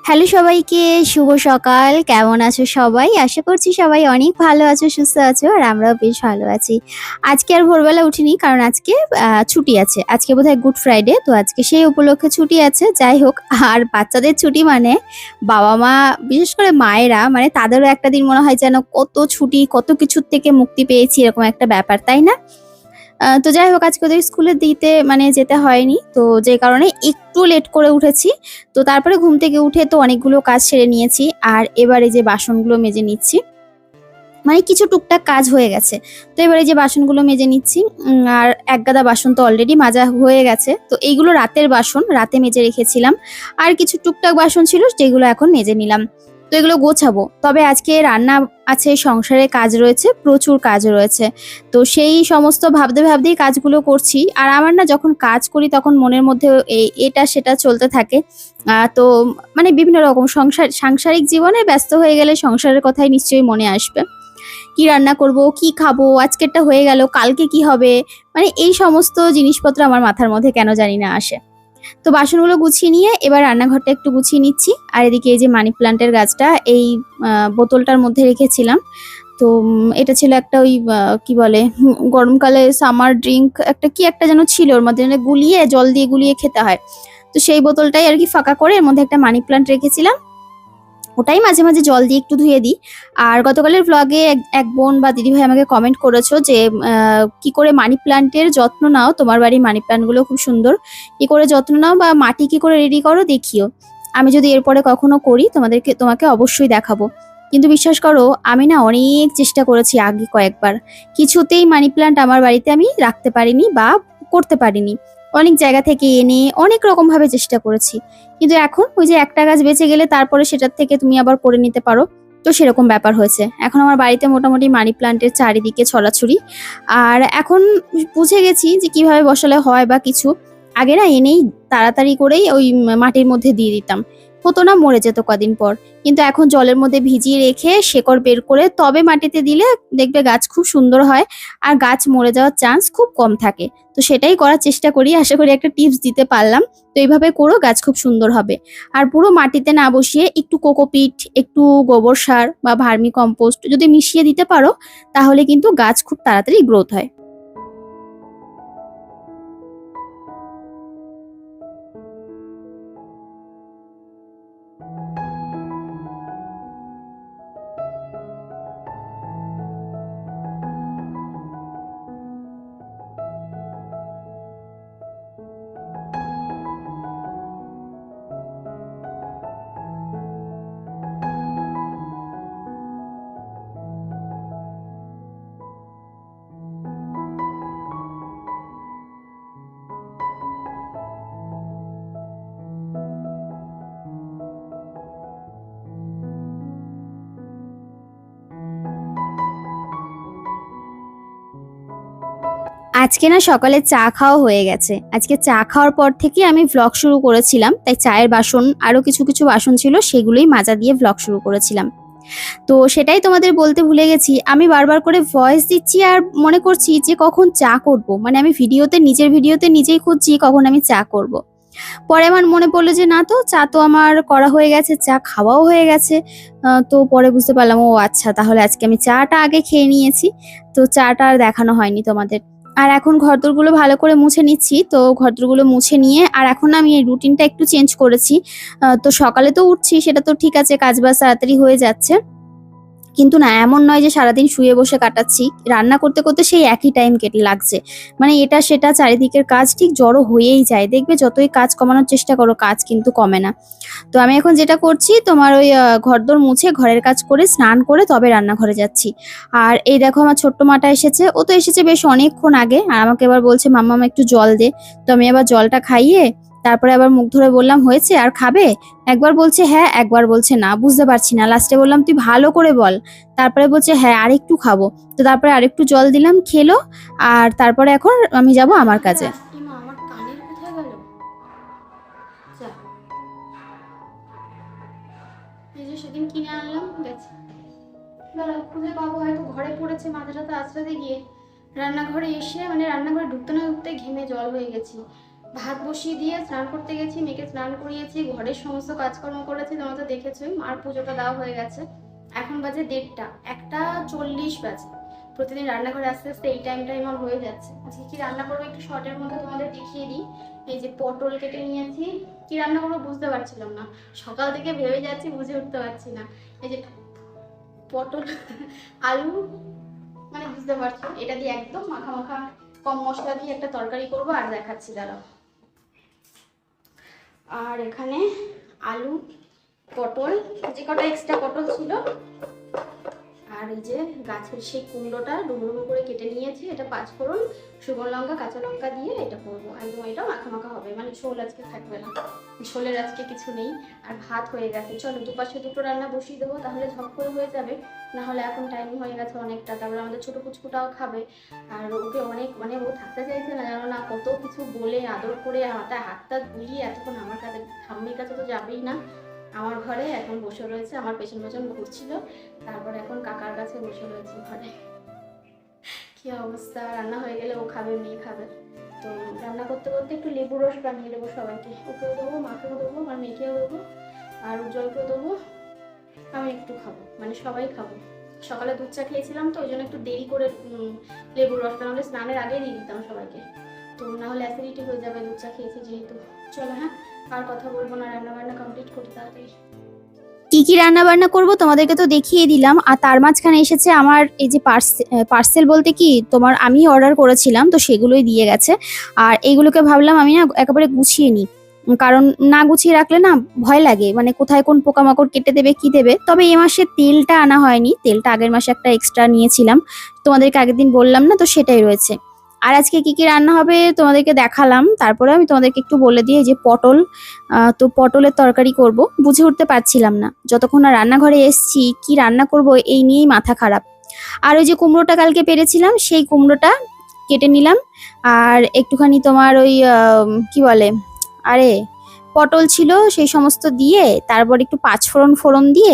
Hello সবাইকে, শুভ সকাল। কেমন আছো সবাই? আশা করছি সবাই অনেক ভালো আছো, সুস্থ আছো আর আমরাও বেশ ভালো আছি। আজকে আর ভোরবেলা উঠিনি কারণ আজকে ছুটি আছে। আজকে বোধহয় গুড ফ্রাইডে, তো আজকে সেই উপলক্ষে ছুটি আছে। যাই হোক, আর বাচ্চাদের ছুটি মানে বাবা-মা, বিশেষ করে মায়েরা মানে তাদেরও একটা দিন মনে হয় যেন কত ছুটি, কত কিছুর থেকে মুক্তি পেয়েছি এরকম একটা ব্যাপার, তাই না? তো যাই হোক, আজকে ওদের স্কুলে দিতে মানে যেতে হয়নি। তো যে কারণে একটু লেট করে উঠেছি। তো তারপরে ঘুম থেকে উঠে তো অনেকগুলো কাজ সেরে নিয়েছি। আর এবার এই যে বাসনগুলো মেজে নিচ্ছি। মানে কিছু টুকটাক কাজ হয়ে গেছে। তো এবার এই যে বাসনগুলো মেজে নিচ্ছি। আর এক গাদা বাসন তো অলরেডি মাজা হয়ে গেছে। তো এইগুলো রাতের বাসন, রাতে মেজে রেখেছিলাম। আর কিছু টুকটাক বাসন ছিল যেগুলো এখন মেজে নিলাম। তো এগুলো গোছাবো। তবে আজকে রান্না আছে, সংসারে কাজ রয়েছে, প্রচুর কাজ রয়েছে। তো সেই সমস্ত ভাবতে ভাবতেই কাজগুলো করছি। আর আমার না যখন কাজ করি তখন মনের মধ্যে এটা সেটা চলতে থাকে। তো মানে বিভিন্ন রকম সাংসারিক জীবনে ব্যস্ত হয়ে গেলে সংসারের কথাই নিশ্চয়ই মনে আসবে। কি রান্না করব, কি খাবো, আজকেরটা হয়ে গেল, কালকে কি হবে? মানে এই সমস্ত জিনিসপত্র আমার মাথার মধ্যে কেন জানি না আসে। তো বাসনগুলো গুছিয়ে নিয়ে এবার রান্নাঘরটা একটু গুছিয়ে নিচ্ছি। আর এদিকে এই যে মানি প্ল্যান্টের গাছটা এই বোতলটার মধ্যে রেখেছিলাম। তো এটা ছিল একটা ওই কি বলে, গরমকালে সামার ড্রিঙ্ক একটা কি একটা যেন ছিল, ওর মধ্যে মানে গুলিয়ে জল দিয়ে গুলিয়ে খেতে হয়। তো সেই বোতলটাই আর কি ফাঁকা করে এর মধ্যে একটা মানি প্ল্যান্ট রেখেছিলাম। ওটাই মাঝে, মাঝে জল দিয়ে একটু ধুয়ে দিই। আর গতকালের ভ্লগে এক বোন বা দিদিভাই আমাকে কমেন্ট করেছো যে, "কি করে মানি প্ল্যান্টের যত্ন নাও? তোমার বাড়ির মানি প্ল্যান্টগুলো খুব সুন্দর। কি করে যত্ন নাও বা মাটি কি করে রেডি করো দেখিও। আমি যদি এরপরে কখনো করি তোমাকে অবশ্যই দেখাবো।" কিন্তু বিশ্বাস করো, আমি না অনেক চেষ্টা করেছি আগে কয়েকবার। কিছুতেই মানি প্ল্যান্ট আমার বাড়িতে আমি রাখতে পারিনি বা করতে পারিনি। অনেক জায়গা থেকে এনে অনেক রকমভাবে চেষ্টা করেছি। কিন্তু এখন ওই যে একটা গাছ বেঁচে গেলে তারপরে সেটার থেকে তুমি আবার করে নিতে পারো। তো সেরকম ব্যাপার হয়েছে। এখন আমার বাড়িতে মোটামুটি মানি প্ল্যান্টের চারিদিকে ছড়াছড়ি। আর এখন বুঝে গেছি যে কিভাবে বসালে হয় বা কিছু। আগে না এনেই তাড়াতাড়ি করেই ওই মাটির মধ্যে দিয়ে দিতাম। হতো না, মরে যেত কদিন পর। কিন্তু এখন জলের মধ্যে ভিজিয়ে রেখে শেকড় বের করে তবে মাটিতে দিলে দেখবে গাছ খুব সুন্দর হয়। আর গাছ মরে যাওয়ার চান্স খুব কম থাকে। তো সেটাই করার চেষ্টা করি। আশা করি একটা টিপস দিতে পারলাম। তো এইভাবে করো, গাছ খুব সুন্দর হবে। আর পুরো মাটিতে না বসিয়ে একটু কোকোপিট, একটু গোবর সার বা ভার্মি কম্পোস্ট যদি মিশিয়ে দিতে পারো, তাহলে কিন্তু গাছ খুব তাড়াতাড়ি গ্রোথ হয়। আজকে না সকালে চা খাওয়া হয়ে গেছে। আজকে চা খাওয়ার পর থেকে আমি ভ্লগ শুরু করেছিলাম। তাই চায়ের বাসন আরো কিছু, কিছু বাসন ছিল সেগুলোই মাজা দিয়ে ভ্লগ শুরু করেছিলাম। তো সেটাই তোমাদের বলতে ভুলে গেছি। আমি বারবার করে ভয়েস দিচ্ছি আর মনে করছি যে কখন চা করব। মানে আমি নিজের ভিডিওতে নিজেই খুঁজছি কখন আমি চা করব। পরে আমার মনে পড়লো যে না, তো চা তো আমার করা হয়ে গেছে, চা খাওয়াও হয়ে গেছে। তো পরে বুঝতে পারলাম, ও আচ্ছা, তাহলে আজকে আমি চাটা আগে খেয়ে নিয়েছি। তো চাটা আর দেখানো হয়নি তোমাদের। আর এখন ঘরদোরগুলো ভালো করে মুছে নিচ্ছি। তো ঘরদোরগুলো মুছে নিয়ে আর এখন আমি এই রুটিনটা একটু চেঞ্জ করেছি। তো সকালে তো উঠছি, সেটা তো ঠিক আছে, কাজবাজ তাড়াতাড়ি হয়ে যাচ্ছে। কিন্তু না, এমন নয় যে সারাদিন শুয়ে বসে কাটাচ্ছি। রান্না করতে, করতে সেই একই টাইম কেটে লাগছে। মানে এটা সেটা চারিদিকের কাজ ঠিক জড়ো হয়েই যায়। দেখবে যতই কাজ কমানোর চেষ্টা করো, কাজ কিন্তু কমে না। তো আমি এখন যেটা করছি, তোমার ওই ঘরদোর মুছে ঘরের কাজ করে স্নান করে তবে রান্নাঘরে যাচ্ছি। আর এই দেখো আমার ছোট্ট মাটা এসেছে। ও তো এসেছে বেশ অনেকক্ষণ আগে। আর আমাকে এবার বলছে, "মাম্মাম একটু জল দে।" তো আমি আবার জলটা খাইয়ে তারপরে আবার মুখ ধরে বললাম, "হয়েছে আর খাবে?" একবার বলছে হ্যাঁ, একবার বলছে না। বুঝতে পারছি না। লাস্টে বললাম, "তুই ভালো করে বল।" তারপরে বলছে, "হ্যাঁ, আরেকটু খাবো।" তো তারপরে আরেকটু জল দিলাম, খেলো। আর তারপরে এখন আমি যাব আমার কাজে। আমার কানের কোথায় গেল? যা, এই যে সেদিন কিনে আনলাম, গেছে। দাঁড়া, খুঁজে পাবো, হয়তো ঘরে পড়েছে, মাথাটাতে আঁচড়াতে গিয়ে রান্নাঘরে এসে মানে রান্নাঘরে ঢুকতে না ঢুকতে ঘেমে জল হয়ে গেছি। ভাত বসিয়ে দিয়ে স্নান করতে গেছি, মেয়েকে স্নান করিয়েছি, ঘরের সমস্ত কাজকর্ম করেছি, তোমরা তো দেখেছোই। মার পুজোটা দেওয়া হয়ে গেছে। এখন বাজে 1:30, 1:40 বাজে। প্রতিদিন রান্নাঘরে আস্তে আস্তে এই টাইমটাই আমার হয়ে যাচ্ছে। আজকে কি রান্না করবো একটু শর্টের মধ্যে তোমাদের দেখিয়ে দিই। এই যে পটল কেটে নিয়েছি। কি রান্না করবো বুঝতে পারছিলাম না, সকাল থেকে ভেবে যাচ্ছি, বুঝে উঠতে পারছি না। এই যে পটল আলু, মানে বুঝতে পারছো, এটা দিয়ে একদম মাখা মাখা কম মশলা দিয়ে একটা তরকারি করবো। আর দেখাচ্ছি দাঁড়াও। আর এখানে আলু, পটল, যে কটা এক্সট্রা পটল ছিল, আর এই যে গাছের সেই কুমড়োটা ডুমো ডুমো করে কেটে নিয়েছি। এটা 5 ফোড়ন, শুকনো লঙ্কা, কাঁচা লঙ্কা দিয়ে এটা করবো একদম। এটা মাখা মাখা হবে, মানে ঝোল আজকে থাকবে না, ঝোলের আজকে কিছু নেই। আর ভাত হয়ে গেছে, চলো দুপাশে দুটো রান্না বসিয়ে দেবো, তাহলে ঝপ করে হয়ে যাবে। না হলে এখন টাইম হয়ে গেছে অনেকটা, তারপরে আমাদের ছোটো পুচকুটাও খাবে। আর ওকে অনেক মানে ও থাকতে চাইছে না, জানো না, কত কিছু বলে আদর করে মাথায় হাতটা বুলিয়ে এতক্ষণ আমার কাছে, ঠাম্মির কাছে তো যাবেই না, আমার ঘরে এখন বসে রয়েছে, আমার পেছন পেছন ঘুরছিল। তারপর এখন কাকার কাছে বসে রয়েছে ঘরে। কি অবস্থা, রান্না হয়ে গেলে ও খাবে, মেয়ে খাবে। তো রান্না করতে করতে একটু লেবু রস বানিয়ে দেবো সবাইকে, ওকেও দেবো, মাকেও দেবো, আর মেয়েকেও দেবো, আর উজ্জ্বলকেও দেবো। আমি একটু খাবো, মানে সবাই খাবো। সকালে দুধ চা খেয়েছিলাম তো ওই জন্য একটু দেরি করে লেবুর রসটা, নাহলে স্নানের আগেই দিয়ে দিতাম সবাইকে। তো নাহলে অ্যাসিডিটি হয়ে যাবে দুধ চা খেয়েছি যেহেতু। চলো হ্যাঁ, আর কথা বলবো না, রান্না বান্না কমপ্লিট করি তাড়াতাড়ি। কি কি রান্না বান্না করব তোমাদেরকে তো দেখিয়ে দিলাম। আর তার মাঝখানে এসেছে আমার এই যে পার্সেল বলতে কি, তোমার আমি অর্ডার করেছিলাম তো সেগুলোই দিয়ে গেছে। আর এইগুলোকে ভাবলাম আমি না একেবারে গুছিয়ে নিই, কারণ না গুছিয়ে রাখলে না ভয় লাগে, মানে কোথায় কোন পোকামাকড় কেটে দেবে কি দেবে। তবে এ মাসে তেলটা আনা হয়নি, তেলটা আগের মাসে একটা এক্সট্রা নিয়েছিলাম, তোমাদেরকে আগের দিন বললাম না, তো সেটাই রয়েছে। আর আজকে কি কি রান্না হবে তোমাদেরকে দেখালাম, তারপরে আমি তোমাদেরকে একটু বলে দিই। এই যে পটল, তো পটলের তরকারি করব, বুঝে উঠতে পারছিলাম না যতক্ষণ না রান্নাঘরে এসছি কি রান্না করব, এই নিয়েই মাথা খারাপ। আর ওই যে কুমড়োটা কালকে পেরেছিলাম, সেই কুমড়োটা কেটে নিলাম। আর একটুখানি তোমার ওই কি বলে, আরে পটল ছিল, সেই সমস্ত দিয়ে তারপর একটু 5 ফোড়ন ফোড়ন দিয়ে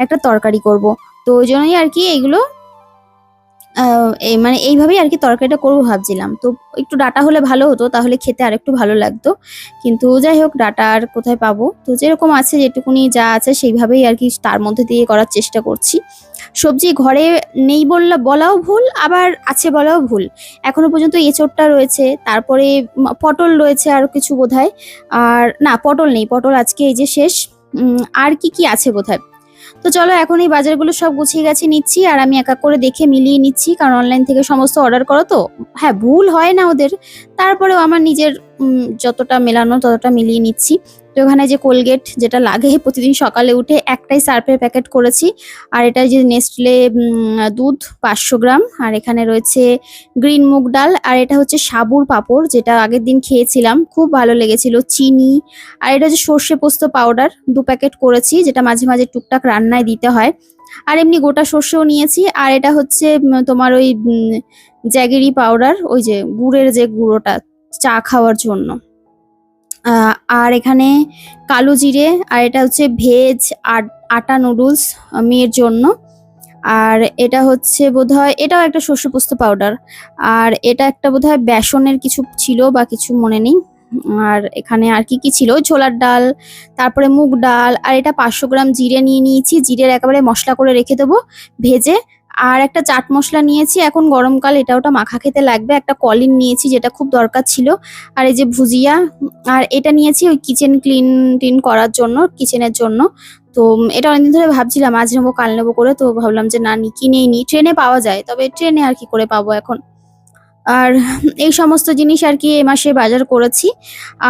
একটা তরকারি করব। তো ওই জন্যই আর কি এইগুলো মানে এইভাবেই আর কি তরকারিটা করবো ভাবছিলাম। তো একটু ডাটা হলে ভালো হতো, তাহলে খেতে আর একটু ভালো লাগতো। কিন্তু যাই হোক, ডাটা আর কোথায় পাবো, তো যেরকম আছে যেটুকুনি যা আছে সেইভাবেই আর কি তার মধ্যে দিয়ে করার চেষ্টা করছি। সবজি ঘরে নেই বলাও ভুল, আবার আছে বলাও ভুল। এখনো পর্যন্ত এঁচোড়টা রয়েছে, তারপরে পটল রয়েছে আরো কিছু বোধহয়। আর না, পটল নেই, পটল আজকে এই যে শেষ। আর কি কি আছে বোধহয়। তো চলো এখন এই বাজারগুলো সব গুছিয়ে গেছে নিচ্ছি, আর আমি এক এক করে দেখে মিলিয়ে নিচ্ছি, কারণ অনলাইন থেকে সমস্ত অর্ডার করো তো, হ্যাঁ ভুল হয় না ওদের, তারপরেও আমার নিজের যতটা মেলানো ততটা মিলিয়ে নিচ্ছি। তো এখানে যে কোলগেট যেটা লাগে প্রতিদিন সকালে উঠে, একটাই সার্ফের প্যাকেট করেছি। আর এটা যে নেস্টলে দুধ 500 গ্রাম, আর এখানে রয়েছে গ্রিন মুগ ডাল, আর এটা হচ্ছে সাবুর পাঁপড়, যেটা আগের দিন খেয়েছিলাম, খুব ভালো লেগেছিল, চিনি। আর এটা হচ্ছে সর্ষে পোস্ত পাউডার 2 প্যাকেট করেছি, যেটা মাঝে মাঝে টুকটাক রান্নায় দিতে হয়। আর এমনি গোটা সর্ষেও নিয়েছি। আর এটা হচ্ছে তোমার ওই জ্যাগেরি পাউডার, ওই যে গুড়ের যে গুঁড়োটা চা খাওয়ার জন্য। আর এখানে কালো জিরে, আর এটা হচ্ছে ভেজ আটা নুডলস মেয়ের জন্য। আর এটা হচ্ছে বোধহয় এটাও একটা শস্য পোস্ত পাউডার। আর এটা একটা বোধহয় বেসনের কিছু ছিল বা কিছু মনে নেই। আর এখানে আর কি কি ছিল, ওই ছোলার ডাল, তারপরে মুগ ডাল। আর এটা 500 গ্রাম জিরে নিয়ে নিয়েছি, জিরের একেবারে মশলা করে রেখে দেবো ভেজে। আর একটা চাট মশলা নিয়েছি, এখন গরমকাল এটা ওটা মাখা খেতে লাগবে। একটা কলিন নিয়েছি, যেটা খুব দরকার ছিল। আর এই যে ভুজিয়া। আর এটা নিয়েছি ওই কিচেন ক্লিন করার জন্য, কিচেনের জন্য। তো এটা অনেকদিন ধরে ভাবছিলাম আজ নেবো কাল নেবো করে, তো ভাবলাম যে না কিনেই নি, ট্রেনে পাওয়া যায়, তবে ট্রেনে আর কি করে পাবো এখন। আর এই সমস্ত জিনিস আর কি এ মাসে বাজার করেছি।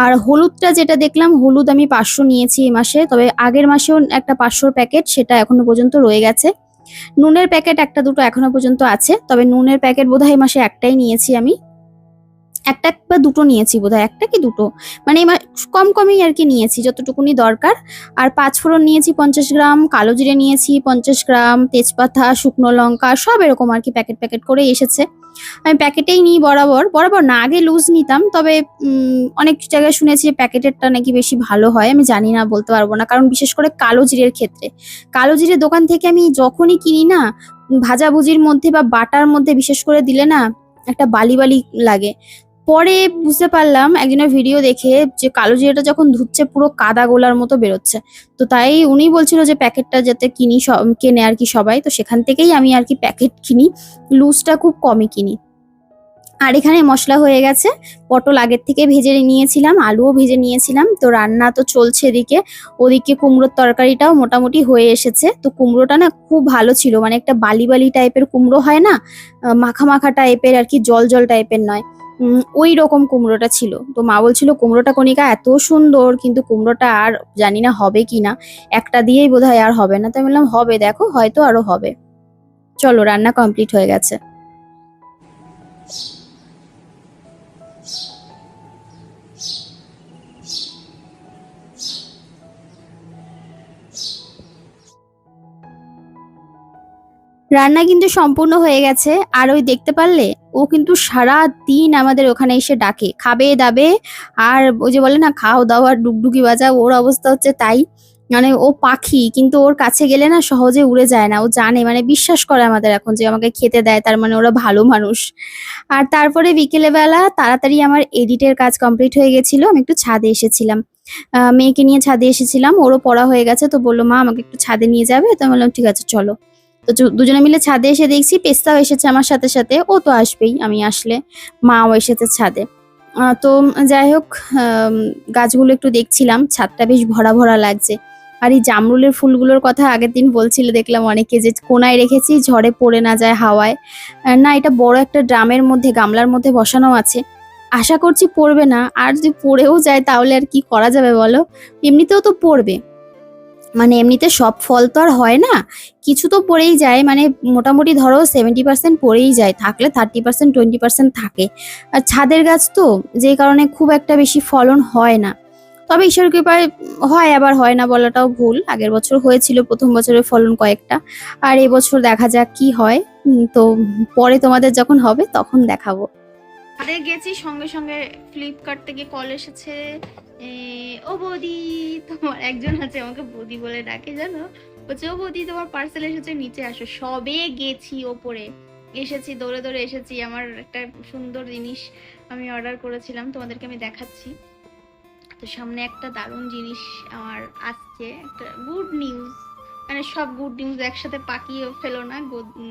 আর হলুদটা যেটা দেখলাম, হলুদ আমি 500 নিয়েছি এ মাসে, তবে আগের মাসেও একটা 500 প্যাকেট, সেটা এখনো পর্যন্ত রয়ে গেছে। নুনের প্যাকেট একটা দুটো এখনো পর্যন্ত আছে, তবে নুনের প্যাকেট বোধহয় এই মাসে একটাই নিয়েছি আমি, একটা বা দুটো নিয়েছি বোধহয়, একটা কি দুটো, মানে কম কমই আর কি নিয়েছি যতটুকুনি দরকার। আর 5 ফোড়ন নিয়েছি 50 গ্রাম, কালো জিরে নিয়েছি 50 গ্রাম, তেজপাতা, শুকনো লঙ্কা, সব এরকম আর কি প্যাকেট প্যাকেট করে এসেছে। আমি প্যাকেটেই নিই বরাবর না, আগে লুজ নিতাম, তবে অনেক জায়গায় শুনেছি যে প্যাকেটেরটা নাকি বেশি ভালো হয়, আমি জানি না, বলতে পারবো না, কারণ বিশেষ করে কালো জিরের ক্ষেত্রে, কালো জিরের দোকান থেকে আমি যখনই কিনি না, ভাজাভুজির মধ্যে বা বাটার মধ্যে বিশেষ করে দিলে না একটা বালি বালি লাগে। পরে বুঝতে পারলাম একজনের ভিডিও দেখে যে কালো জিরাটা যখন ধুচ্ছে পুরো কাদা গোলার মতো বেরোচ্ছে। তো তাই উনি বলছিল যে প্যাকেটটা যাতে কেনে আর কি সবাই, তো সেখান থেকেই আমি আর কি প্যাকেট কিনি, লুজটা খুব কমই কিনি। আর এখানে মশলা হয়ে গেছে, পটল আগের থেকে ভেজে নিয়েছিলাম, আলুও ভেজে নিয়েছিলাম, তো রান্না তো চলছে এদিকে। ওদিকে কুমড়োর তরকারিটাও মোটামুটি হয়ে এসেছে। তো কুমড়োটা না খুব ভালো ছিল, মানে একটা বালি বালি টাইপের কুমড়ো হয় না, মাখা মাখা টাইপের আর কি, জল জল টাইপের নয়, ওই রকম কুমড়োটা ছিল। তো মা বলছিল কুমড়োটা কণিকা এত সুন্দর, কিন্তু কুমড়োটা আর জানি না হবে কি না, একটা দিয়েই বোধহয় আর হবে না। তো আমি বললাম হবে, দেখো হয়তো আরো হবে। চলো, রান্না কমপ্লিট হয়ে গেছে। রান্না কিন্তু সম্পূর্ণ হয়ে গেছে। আর ওই দেখতে পারলে, ও কিন্তু সারা দিন আমাদের ওখানে এসে ডাকে, খাবে দাবে। আর ওই যে বলে না, খাও দাও আর ডুগডুগি বাজাও, ওর অবস্থা হচ্ছে তাই। মানে ও পাখি, কিন্তু ওর কাছে গেলে না সহজে উড়ে যায় না। ও জানে, মানে বিশ্বাস করে আমাদের এখন যে আমাকে খেতে দেয়, তার মানে ওরা ভালো মানুষ। আর তারপরে বিকেলে বেলা তাড়াতাড়ি আমার এডিটের কাজ কমপ্লিট হয়ে গেছিল, আমি একটু ছাদে এসেছিলাম। মেয়েকে নিয়ে ছাদে এসেছিলাম, ওরও পড়া হয়ে গেছে, তো বললো মা আমাকে একটু ছাদে নিয়ে যাবে, তো আমি বললাম ঠিক আছে চলো। তো দুজনে মিলে ছাদে এসে দেখছি পেস্তাও এসেছে আমার সাথে সাথে, ও তো আসবেই আমি আসলে, মাও এসেছে ছাদে। তো যাই হোক, গাছগুলো একটু দেখছিলাম, ছাদটা বেশ ভরা ভরা লাগছে। আর এই জামরুলের ফুলগুলোর কথা আগের দিন বলছিল দেখলাম অনেকে, যে কোনায় রেখেছি ঝড়ে পড়ে না যায় হাওয়ায়। না, এটা বড় একটা ড্রামের মধ্যে, গামলার মধ্যে বসানো আছে, আশা করছি পড়বে না। আর যদি পড়েও যায় তাহলে আর কি করা যাবে বলো, এমনিতেও তো পড়বে, মানে এমনিতে সব ফল তো আর হয় না, কিছু তো পড়েই যায়, মানে মোটামুটি ধরো 70% পড়েই যায়, থাকলে 30% 20% থাকে। আর ছাদের গাছ তো, যেই কারণে খুব একটা বেশি ফলন হয় না। তবে ঈশ্বর কৃপায় হয়, আবার হয় না বলাটাও ভুল। আগের বছর হয়েছিল, প্রথম বছরের ফলন কয়েকটা, আর এবছর দেখা যাক কি হয়। তো পরে তোমাদের যখন হবে তখন দেখাবো। ছাদে গেছি, সঙ্গে সঙ্গে ফ্লিপকার্ট থেকে কল এসেছে। ও বৌদি, তোমার একজন আছে আমাকে বৌদি বলে ডাকে জানো, বলছে ও বৌদি তোমার পার্সেল এসেছে, নিচে আসো। সবে গেছি ওপরে, এসেছি দৌড়ে দৌড়ে এসেছি। আমার একটা সুন্দর জিনিস আমি অর্ডার করেছিলাম, তোমাদেরকে আমি দেখাচ্ছি। তো সামনে একটা দারুণ জিনিস আমার আসছে, একটা গুড নিউজ। মানে সব গুড নিউজ একসাথে পাকিয়ে ফেলো না,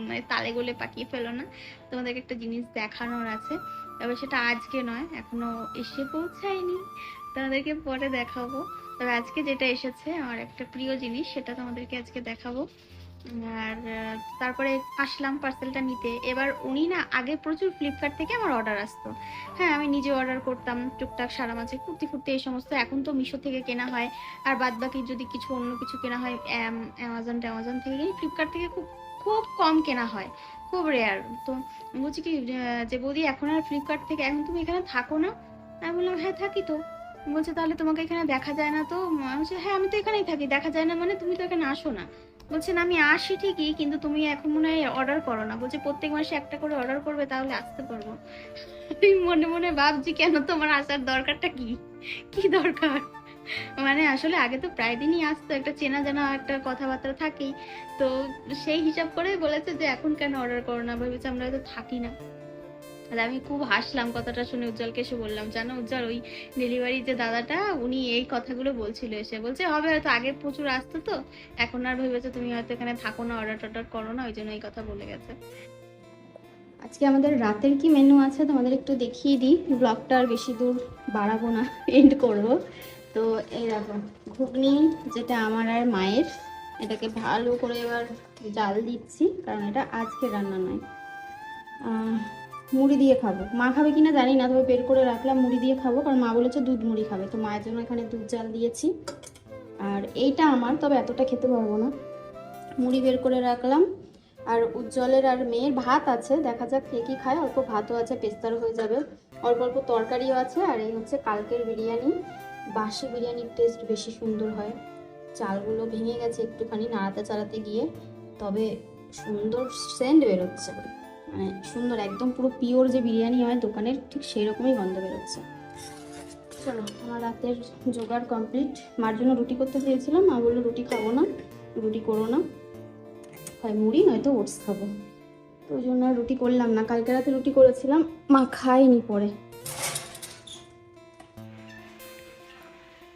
মানে তালে গোলে পাকিয়ে ফেলো না। তোমাদেরকে একটা জিনিস দেখানোর আছে, তবে সেটা আজকে নয়, এখনো এসে পৌঁছায়নি, তোমাদেরকে পরে দেখাবো। তবে আজকে যেটা এসেছে আমার একটা প্রিয় জিনিস, সেটা তোমাদেরকে আজকে দেখাবো। আর তারপরে আসলাম পার্সেলটা নিতে। এবার উনি না, আগে প্রচুর ফ্লিপকার্ট থেকে আমার অর্ডার আসতো, হ্যাঁ আমি নিজে অর্ডার করতাম টুকটাক সারা মাঝে কুর্তি ফুর্তি এই সমস্ত। এখন তো মিশো থেকে কেনা হয়, আর বাদ বাকি যদি কিছু অন্য কিছু কেনা হয় অ্যামাজন থেকে কিনি, ফ্লিপকার্ট থেকে খুব খুব কম কেনা হয়, খুব রেয়ার। তো বলছি কি যে বৌদি এখন আর ফ্লিপকার্ট থেকে, এখন তুমি এখানে থাকো না? আমি বললাম হ্যাঁ থাকি তো। বলছে তাহলে তোমাকে এখানে দেখা যায় না তো? আমি বলছি হ্যাঁ আমি তো এখানেই থাকি, দেখা যায় না মানে? তুমি তো এখানে আসো না। বলছে না আমি আসি ঠিকই, কিন্তু তুমি এখন মনে হয় অর্ডার করো না। বলছে প্রত্যেক মাসে একটা করে অর্ডার করবে, তাহলে আসতে পারবো। আমি মনে মনে ভাবছি কেন তোমার আসার দরকারটা কি, কি দরকার? মানে আসলে আগে তো প্রায় দিনই আসতো, একটা চেনা জানা একটা কথাবার্তা থাকেই। তো সেই হিসাব করে বলেছে যে এখন কেন অর্ডার করো না, ভেবেছে আমরা হয়তো থাকি না। আর আমি খুব হাসলাম কথাটা শুনে, উজ্জ্বলকে এসে বললাম জানো উজ্জ্বল, ওই ডেলিভারি যে দাদাটা উনি এই কথাগুলো বলছিল, এসে বলছে হবে হয়তো আগে প্রচুর আসতো তো, এখন আর ভেবেছে তুমি হয়তো এখানে থাকো না, অর্ডার টর্ডার করো না, ওই জন্য এই কথা বলে গেছে। আজকে আমাদের রাতের কি মেনু আছে তোমাদের একটু দেখিয়ে দিই, ব্লগটা আর বেশি দূর বাড়াবো না, এন্ড করব। তো এই দেখো ঘুগনি, যেটা আমার আর মায়ের, এটাকে ভালো করে এবার জাল দিচ্ছি, কারণ এটা আজকে রান্না নয়। মুড়ি দিয়ে খাবো, মা খাবে কিনা জানি না, তবে বের করে রাখলাম মুড়ি দিয়ে খাবো, কারণ মা বলেছে দুধ মুড়ি খাবে, তো মায়ের জন্য এখানে দুধ জাল দিয়েছি। আর এইটা আমার, তবে এতটা খেতে পারবো না, মুড়ি বের করে রাখলাম। আর উজ্জ্বলের আর মেয়ের ভাত আছে, দেখা যাক কে কী খায়, অল্প ভাতও আছে, পেস্তারও হয়ে যাবে, অল্প অল্প তরকারিও আছে। আর এই হচ্ছে কালকের বিরিয়ানি, বাসি বিরিয়ানির টেস্ট বেশি সুন্দর হয়, চালগুলো ভেঙে গেছে একটুখানি নাড়াতে চাড়াতে গিয়ে, তবে সুন্দর সেন্ট বেরোচ্ছে, মানে সুন্দর একদম পুরো পিওর যে বিরিয়ানি হয় দোকানের, ঠিক সেই রকমই গন্ধ বেরোচ্ছে। চলো আমার রাতের জোগাড় কমপ্লিট। মার জন্য রুটি করতে চেয়েছিলাম, মা বললো রুটি খাবো না, রুটি করো না, হয় মুড়ি নয়তো ওটস খাবো, তো ওই জন্য আর রুটি করলাম না। কালকে রাতে রুটি করেছিলাম, মা খায়নি পরে।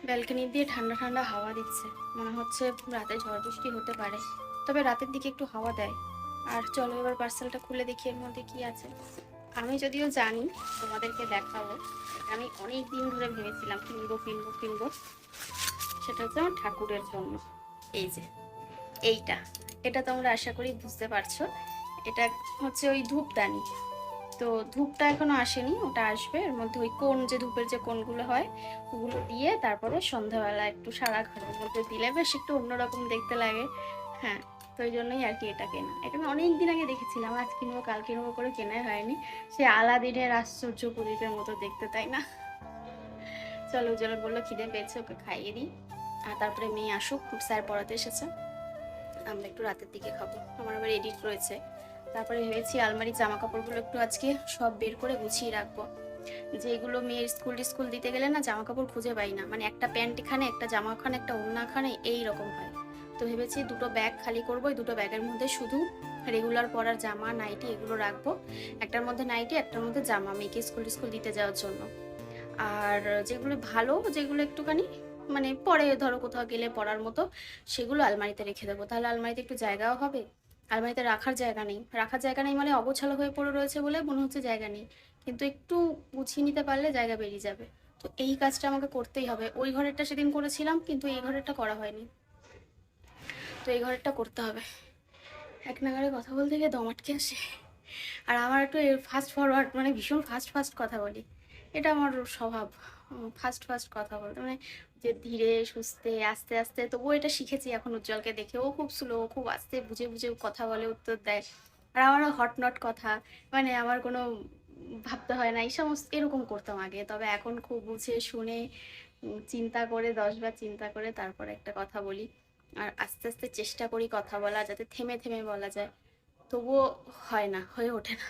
ব্যালকনি দিয়ে ঠান্ডা ঠান্ডা হাওয়া দিচ্ছে, মনে হচ্ছে রাতে ঝড় বৃষ্টি হতে পারে, তবে রাতের দিকে একটু হাওয়া দেয়। আর চলো এবার পার্সেলটা খুলে দেখি এর মধ্যে কি আছে। আমি যদিও জানি, তোমাদেরকে দেখাবো, আমি অনেক দিন ধরে ভেবেছিলাম কিনবো কিনবো কিনবো। সেটা হচ্ছে আমার ঠাকুরের জন্য। এই যে এইটা, এটা তোমরা আশা করি বুঝতে পারছো, এটা হচ্ছে ওই ধূপদানি। তো ধূপটা এখনো আসেনি, ওটা আসবে। এর মধ্যে ওই কোণ, যে ধূপের যে কোণগুলো হয় ওগুলো দিয়ে তারপরে সন্ধ্যাবেলা একটু সারা ঘরের মধ্যে দিলে বেশ একটু অন্যরকম দেখতে লাগে। হ্যাঁ, তো ওই জন্যই আর কি এটা কেনা। এটা আমি অনেক দিন আগে দেখেছিলাম, আজ কিনবো কাল কিনবো করে কেনাই হয়নি। সে আলাদিনের আশ্চর্য প্রদীপের মতো দেখতে, তাই না? চলো, উজ্জ্বল বললো খিদে পেয়েছে, ওকে খাইয়ে দিই। আর তারপরে মেয়ে আসুক, স্যার পড়াতে এসেছে, আমরা একটু রাতের দিকে খাবো। আমার আবার এডিট রয়েছে। তারপরে ভেবেছি আলমারির জামা কাপড়গুলো একটু আজকে সব বের করে গুছিয়ে রাখবো। যেগুলো মেয়ের স্কুল দিতে গেলে না জামা কাপড় খুঁজে পাই না, মানে একটা প্যান্ট এখানে, একটা জামা ওখানে, একটা ওড়না এখানে, এইরকম হয়। তো ভেবেছি দুটো ব্যাগ খালি করবো, এই দুটো ব্যাগের মধ্যে শুধু রেগুলার পরার জামা, নাইটি এগুলো রাখবো। একটার মধ্যে নাইটি, একটার মধ্যে জামা, মেয়েকে স্কুল দিতে যাওয়ার জন্য। আর যেগুলো ভালো, যেগুলো একটুখানি মানে পরে ধরো কোথাও গেলে পরার মতো, সেগুলো আলমারিতে রেখে দেবো, তাহলে আলমারিতে একটু জায়গাও হবে। আলমারিতে রাখার জায়গা নেই মানে অগোছালো হয়ে পড়ে রয়েছে বলে মনে হচ্ছে জায়গা নেই, কিন্তু একটু গুছিয়ে নিতে পারলে জায়গা বেরিয়ে যাবে। তো এই কাজটা আমাকে করতেই হবে। ওই ঘরেরটা সেদিন করেছিলাম, কিন্তু এই ঘরেরটা করা হয়নি, তো এই ঘরেরটা করতে হবে। এক নাগাড়ে কথা বলতে গিয়ে দম আটকে আসে। আর আমার একটু ফাস্ট ফরওয়ার্ড, মানে ভীষণ ফাস্ট ফাস্ট কথা বলি, এটা আমার স্বভাব। ফাস্ট ফাস্ট কথা বলতে, মানে যে ধীরে সুস্থে আস্তে আস্তে, তবুও এটা শিখেছি এখন উজ্জ্বলকে দেখে। ও খুব স্লো, খুব আস্তে বুঝে বুঝে কথা বলে, উত্তর দেয়। আর আমারও হটনট কথা, মানে আমার কোনো ভাবতে হয় না, এই সমস্ত এরকম করতাম আগে, তবে এখন খুব বুঝে শুনে চিন্তা করে 10 বার চিন্তা করে তারপরে একটা কথা বলি। আর আস্তে আস্তে চেষ্টা করি কথা বলা, যাতে থেমে থেমে বলা যায়, তবুও হয় না, হয়ে ওঠে না।